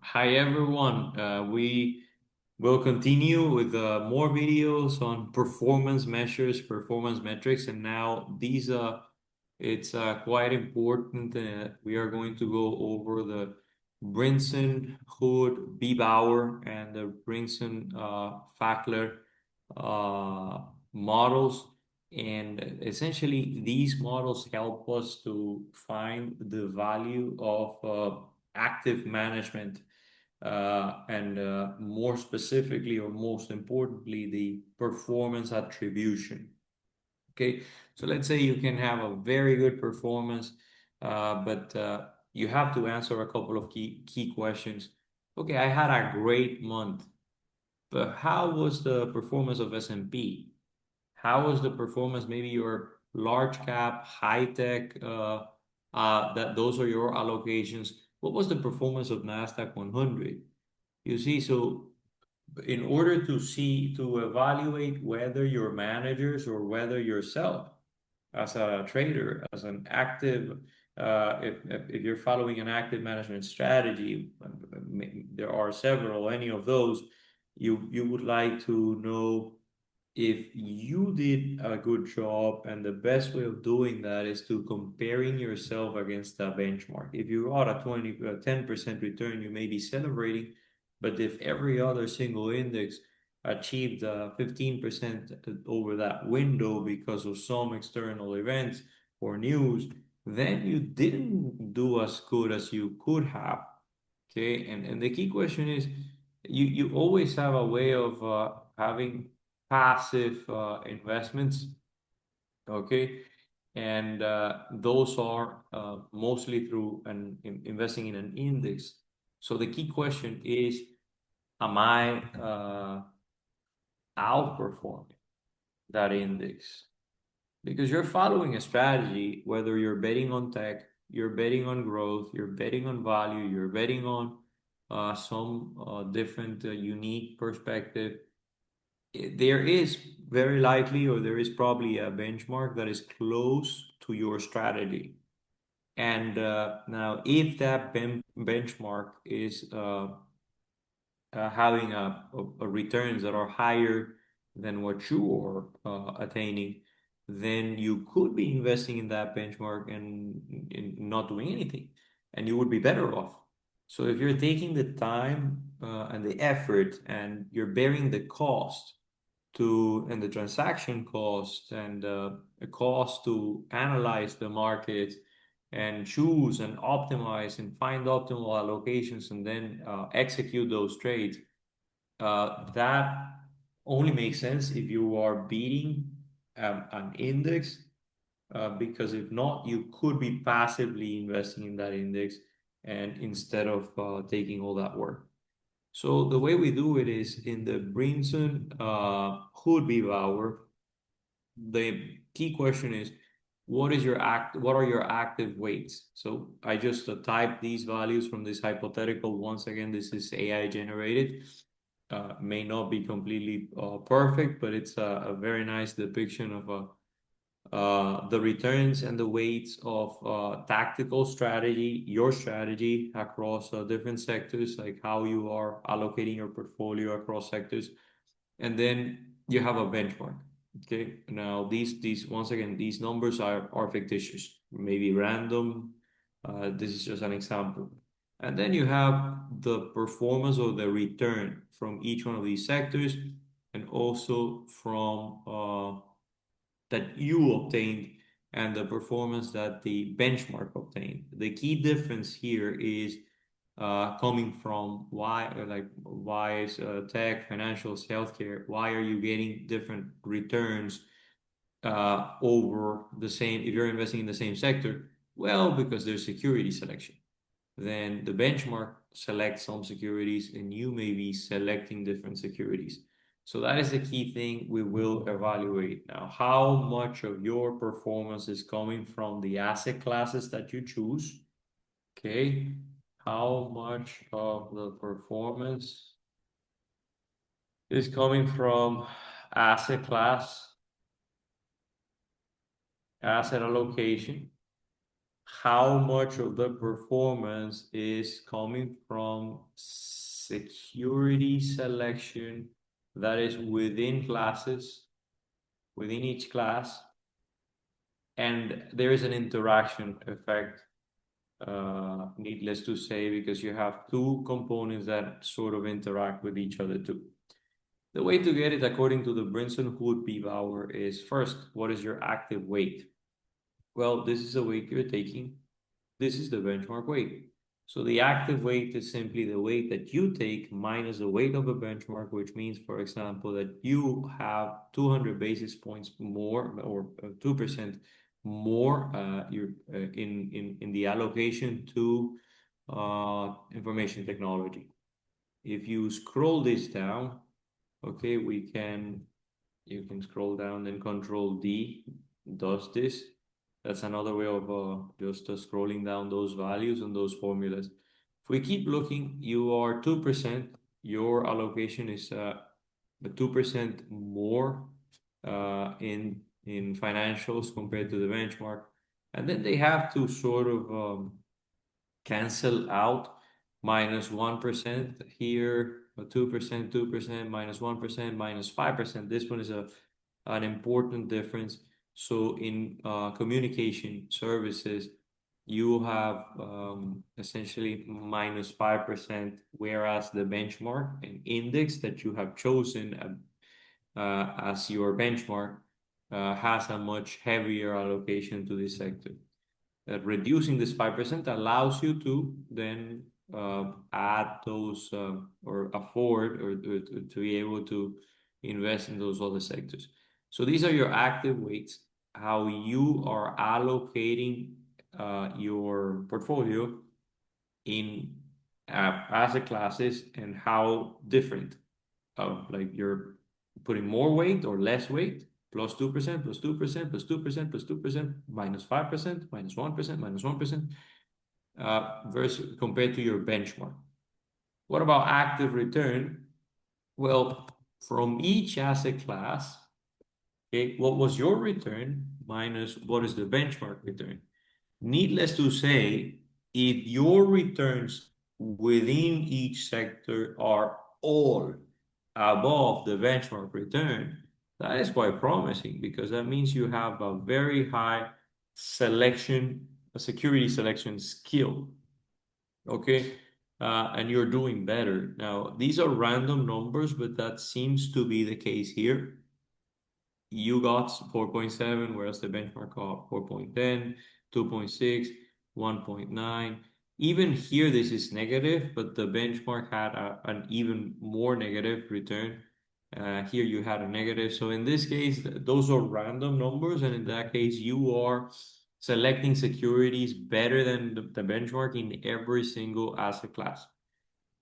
Hi everyone. We will continue with more videos on performance measures, performance metrics, and now these it's quite important. We are going to go over the Brinson-Hood-Beebower and the Brinson-Fachler models. And essentially, these models help us to find the value of active management and more specifically or most importantly, the performance attribution. Okay, so let's say you can have a very good performance, but you have to answer a couple of key questions. Okay, I had a great month, but how was the performance of S&P? How was the performance, maybe your large cap, high tech, that those are your allocations. What was the performance of Nasdaq 100? You see, so in order to evaluate whether your managers or whether yourself as a trader, as an active, if you're following an active management strategy, there are several, any of those, you would like to know if you did a good job, and the best way of doing that is to comparing yourself against a benchmark. If you got a 10% return, you may be celebrating, but if every other single index achieved 15% over that window because of some external events or news, then you didn't do as good as you could have. Okay, and the key question is, you always have a way of having passive investments, okay? And those are mostly through investing in an index. So the key question is, am I outperforming that index? Because you're following a strategy, whether you're betting on tech, you're betting on growth, you're betting on value, you're betting on some different unique perspective. There is very likely, or there is probably a benchmark that is close to your strategy. And now, if that benchmark is having a returns that are higher than what you are attaining, then you could be investing in that benchmark and not doing anything, and you would be better off. So if you're taking the time and the effort, and you're bearing the cost and the transaction cost and the cost to analyze the market and choose and optimize and find optimal allocations and then execute those trades, that only makes sense if you are beating an index, because if not, you could be passively investing in that index and instead of taking all that work. So the way we do it is in the Brinson-Hood-Beebower. The key question is, what are your active weights? So I just typed these values from this hypothetical. Once again, this is AI generated. May not be completely perfect, but it's a very nice depiction of the returns and the weights of tactical strategy, your strategy across different sectors, like how you are allocating your portfolio across sectors. And then you have a benchmark. Okay. Now these once again, these numbers are fictitious, maybe random. This is just an example. And then you have the performance or the return from each one of these sectors, and also from that you obtained and the performance that the benchmark obtained. The key difference here is coming from why is tech, financials, healthcare, why are you getting different returns over the same, if you're investing in the same sector? Well, because there's security selection. Then the benchmark selects some securities and you may be selecting different securities. So that is the key thing we will evaluate. Now, how much of your performance is coming from the asset classes that you choose? Okay. How much of the performance is coming from asset class, asset allocation? how much of the performance is coming from security selection that is within classes, within each class, and there is an interaction effect, needless to say, because you have two components that sort of interact with each other too. The way to get it according to the Brinson-Hood-Beebower is first, what is your active weight? Well, this is the weight you're taking. This is the benchmark weight. So the active weight is simply the weight that you take minus the weight of a benchmark, which means, for example, that you have 200 basis points more or 2% more in the allocation to information technology. If you scroll this down, okay, you can scroll down, then Control D does this. That's another way of just scrolling down those values and those formulas. If we keep looking, you are 2%. Your allocation is 2% more in financials compared to the benchmark. And then they have to sort of cancel out minus 1% here, 2%, 2%, minus 1%, minus 5%. This one is an important difference. So in communication services, you have essentially minus 5%, whereas the benchmark and index that you have chosen as your benchmark has a much heavier allocation to this sector. Reducing this 5% allows you to then add those or afford or to be able to invest in those other sectors. So these are your active weights, how you are allocating your portfolio in asset classes and how different, like you're putting more weight or less weight, plus 2%, plus 2%, plus 2%, plus 2%, minus 5%, minus 1%, minus 1%, versus compared to your benchmark. What about active return? Well, from each asset class, okay, what was your return minus what is the benchmark return? Needless to say, if your returns within each sector are all above the benchmark return, that is quite promising because that means you have a very high selection, a security selection skill. Okay. And you're doing better. Now, these are random numbers, but that seems to be the case here. You got 4.7, whereas the benchmark got 4.10, 2.6, 1.9. Even here, this is negative, but the benchmark had an even more negative return. Here you had a negative. So in this case, those are random numbers. And in that case, you are selecting securities better than the benchmark in every single asset class.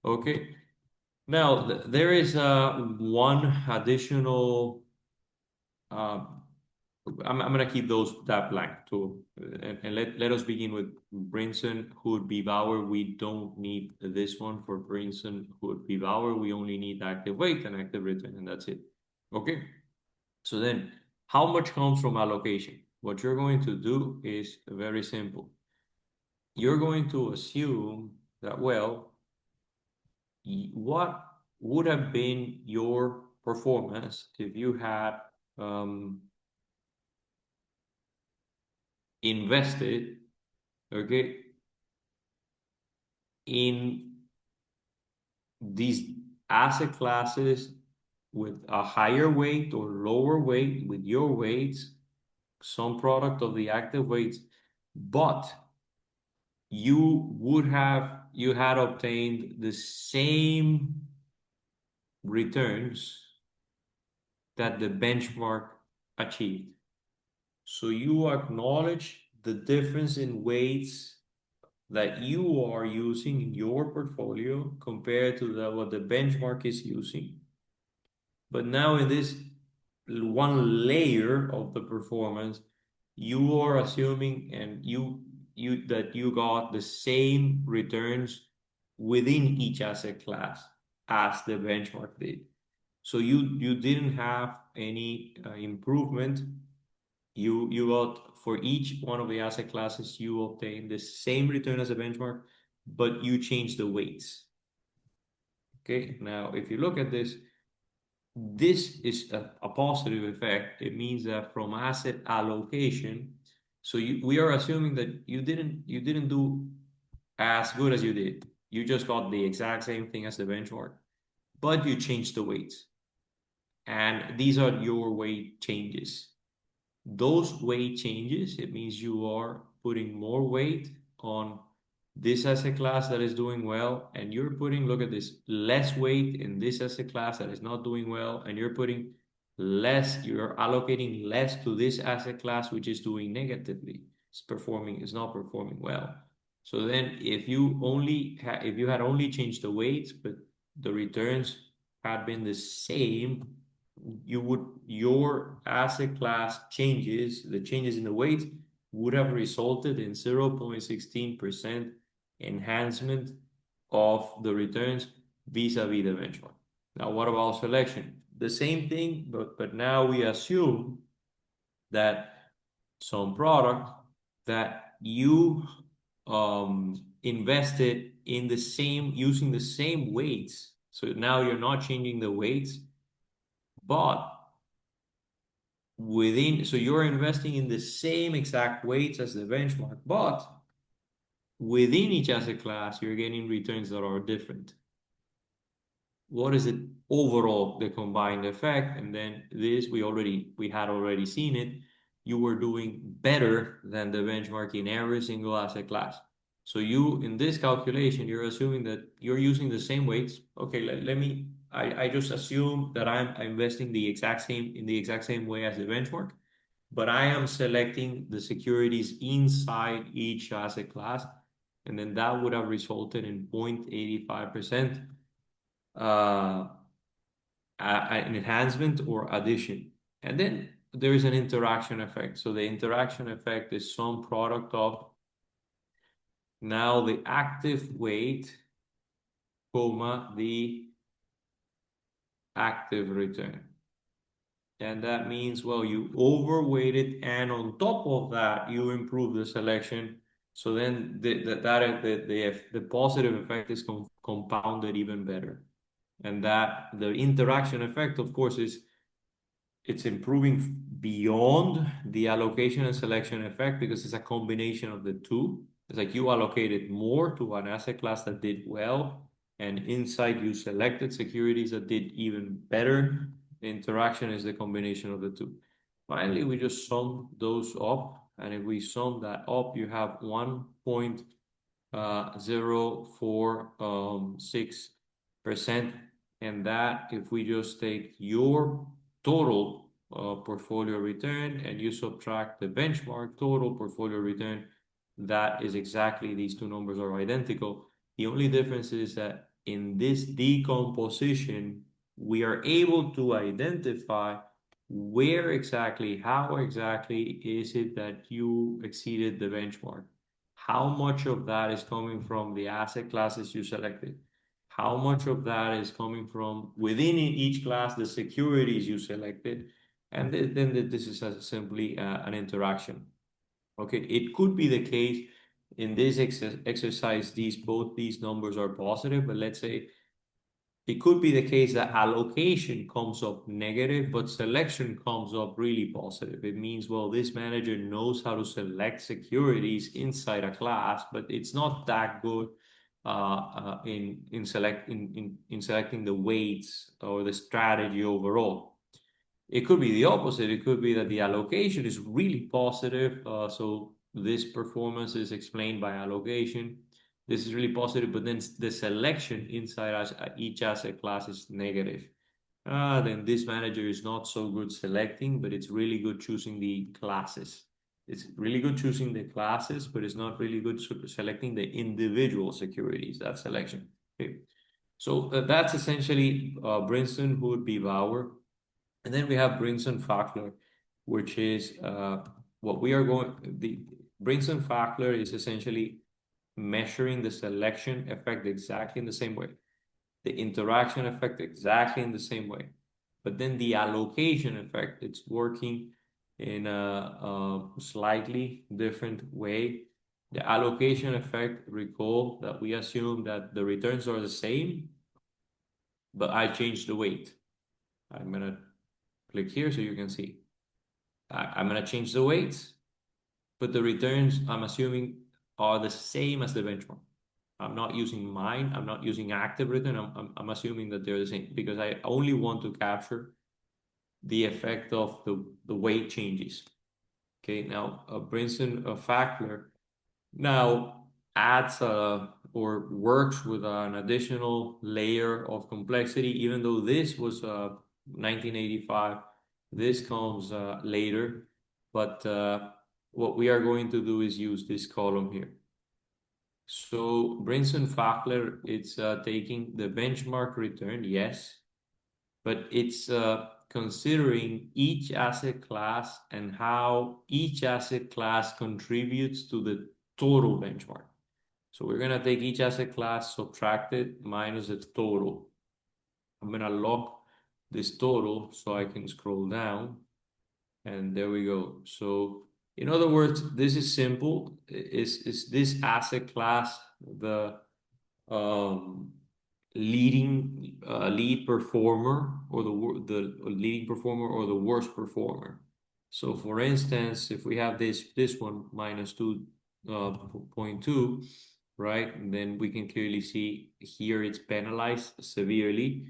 Okay. Now, there is one additional I'm going to keep that blank too. And let us begin with Brinson-Hood-Beebower. We don't need this one for Brinson-Hood-Beebower. We only need active weight and active return, and that's it. Okay. So then, how much comes from allocation? What you're going to do is very simple. You're going to assume that, well, what would have been your performance if you had invested, okay, in these asset classes with a higher weight or lower weight with your weights, some product of the active weights, but you had obtained the same returns that the benchmark achieved. So you acknowledge the difference in weights that you are using in your portfolio compared to what the benchmark is using. But now in this one layer of the performance, you are assuming and that you got the same returns within each asset class as the benchmark did. So you didn't have any improvement you got for each one of the asset classes, you obtain the same return as a benchmark, but you change the weights. Okay, now if you look at this, this is a positive effect. It means that from asset allocation, so we are assuming that you didn't do as good as you did. You just got the exact same thing as the benchmark, but you changed the weights. And these are your weight changes. Those weight changes, it means you are putting more weight on this asset class that is doing well, and you're putting, look at this, less weight in this asset class that is not doing well, and you're putting less, you're allocating less to this asset class which is doing negatively. It's not performing well. So then if you had only changed the weights, but the returns had been the same, your asset class changes, the changes in the weight would have resulted in 0.16% enhancement of the returns vis-a-vis the benchmark. Now, what about selection? The same thing, but now we assume that some product that you invested in the same, using the same weights. So now you're not changing the weights, but so you're investing in the same exact weights as the benchmark, but within each asset class, you're getting returns that are different. What is it overall, the combined effect? And then this, we had already seen it. You were doing better than the benchmark in every single asset class. So in this calculation, you're assuming that you're using the same weights. Okay, I just assume that I'm investing in the exact same way as the benchmark, but I am selecting the securities inside each asset class, and then that would have resulted in 0.85% an enhancement or addition. And then there is an interaction effect. So the interaction effect is some product of now the active weight, comma, the active return. And that means, well, you overweighted, and on top of that, you improve the selection. So then the positive effect is compounded even better. And that the interaction effect, of course, it's improving beyond the allocation and selection effect because it's a combination of the two. It's like you allocated more to an asset class that did well, and inside you selected securities that did even better. The interaction is the combination of the two. Finally, we just sum those up, and if we sum that up, you have 1.046%. And that, if we just take your total portfolio return and you subtract the benchmark total portfolio return, that is exactly, these two numbers are identical. The only difference is that in this decomposition, we are able to identify how exactly is it that you exceeded the benchmark. How much of that is coming from the asset classes you selected? How much of that is coming from within each class, the securities you selected? And then this is simply an interaction. Okay, it could be the case in this exercise, both these numbers are positive, but let's say it could be the case that allocation comes up negative, but selection comes up really positive. It means, well, this manager knows how to select securities inside a class, but it's not that good in selecting the weights or the strategy overall. It could be the opposite. It could be that the allocation is really positive. So this performance is explained by allocation. This is really positive, but then the selection inside each asset class is negative. Then this manager is not so good selecting, but it's really good choosing the classes. It's really good choosing the classes, but it's not really good selecting the individual securities, that selection. Okay. So that's essentially Brinson-Hood-Beebower. And then we have Brinson-Fachler, which is the Brinson-Fachler is essentially measuring the selection effect exactly in the same way, the interaction effect exactly in the same way. But then the allocation effect, it's working in a slightly different way. The allocation effect, recall that we assume that the returns are the same, but I changed the weight. I'm gonna click here so you can see. I'm gonna change the weights, but the returns I'm assuming are the same as the benchmark. I'm not using mine. I'm not using active return. I'm assuming that they're the same because I only want to capture the effect of the weight changes. Okay, now Brinson-Fachler now adds or works with an additional layer of complexity, even though this was 1985. This comes later, but what we are going to do is use this column here. So Brinson-Fachler, it's taking the benchmark return, yes, but it's considering each asset class and how each asset class contributes to the total benchmark. So we're going to take each asset class, subtract it, minus the total. I'm going to lock this total so I can scroll down. And there we go. So in other words, this is simple. Is this asset class the um, lead performer or the leading performer or the worst performer? So for instance, if we have this one minus 2.2, right? And then we can clearly see here it's penalized severely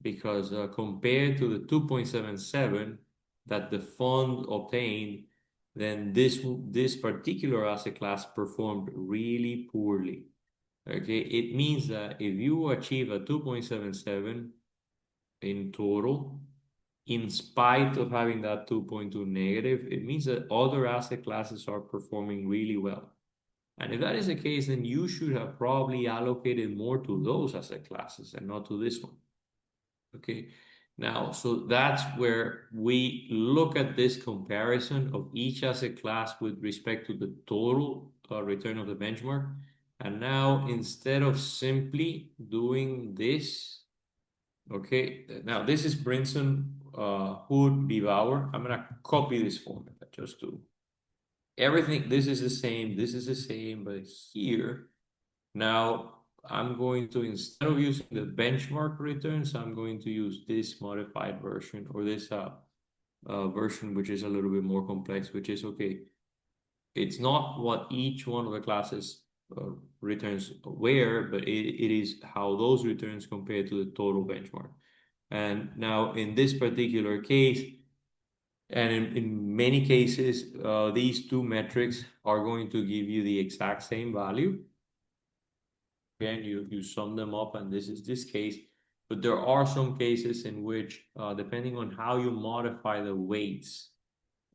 because compared to the 2.77 that the fund obtained, then this particular asset class performed really poorly. Okay, it means that if you achieve a 2.77 in total, in spite of having that 2.2 negative, it means that other asset classes are performing really well. And if that is the case, then you should have probably allocated more to those asset classes and not to this one. Okay, now, so that's where we look at this comparison of each asset class with respect to the total return of the benchmark. And now, instead of simply doing this, okay, now this is Brinson-Hood-Beebower. I'm going to copy this formula just to everything. This is the same, but here, now I'm going to, instead of using the benchmark returns, I'm going to use this modified version or this version, which is a little bit more complex, which is okay. It's not what each one of the classes returns were, but it is how those returns compare to the total benchmark. And now in this particular case, and in many cases, these two metrics are going to give you the exact same value. Again, you sum them up, and this is this case. But there are some cases in which, depending on how you modify the weights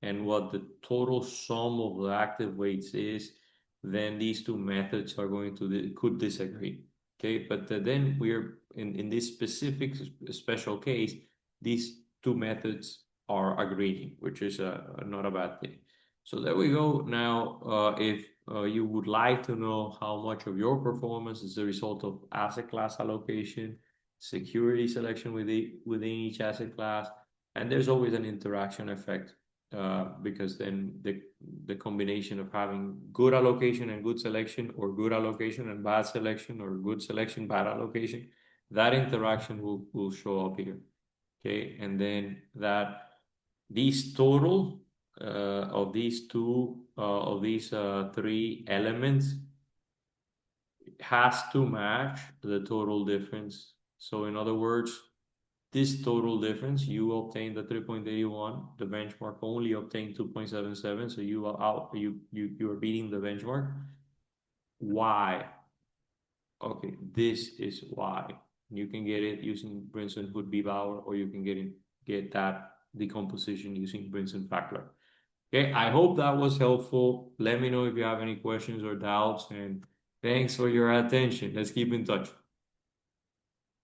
and what the total sum of the active weights is, then these two methods are going to could disagree. Okay, but then we're in this specific special case, these two methods are agreeing, which is not a bad thing. So there we go. Now, if you would like to know how much of your performance is the result of asset class allocation, security selection within each asset class, and there's always an interaction effect because then the combination of having good allocation and good selection, or good allocation and bad selection, or good selection, bad allocation, that interaction will show up here. Okay, and then that these total of these three elements has to match the total difference. So in other words, this total difference, you obtained the 3.81, the benchmark only obtained 2.77, so you are out, you are beating the benchmark. Why? Okay, this is why. You can get it using Brinson-Hood-Beebower, or you can get that decomposition using Brinson-Fachler. Okay, I hope that was helpful. Let me know if you have any questions or doubts, and thanks for your attention. Let's keep in touch.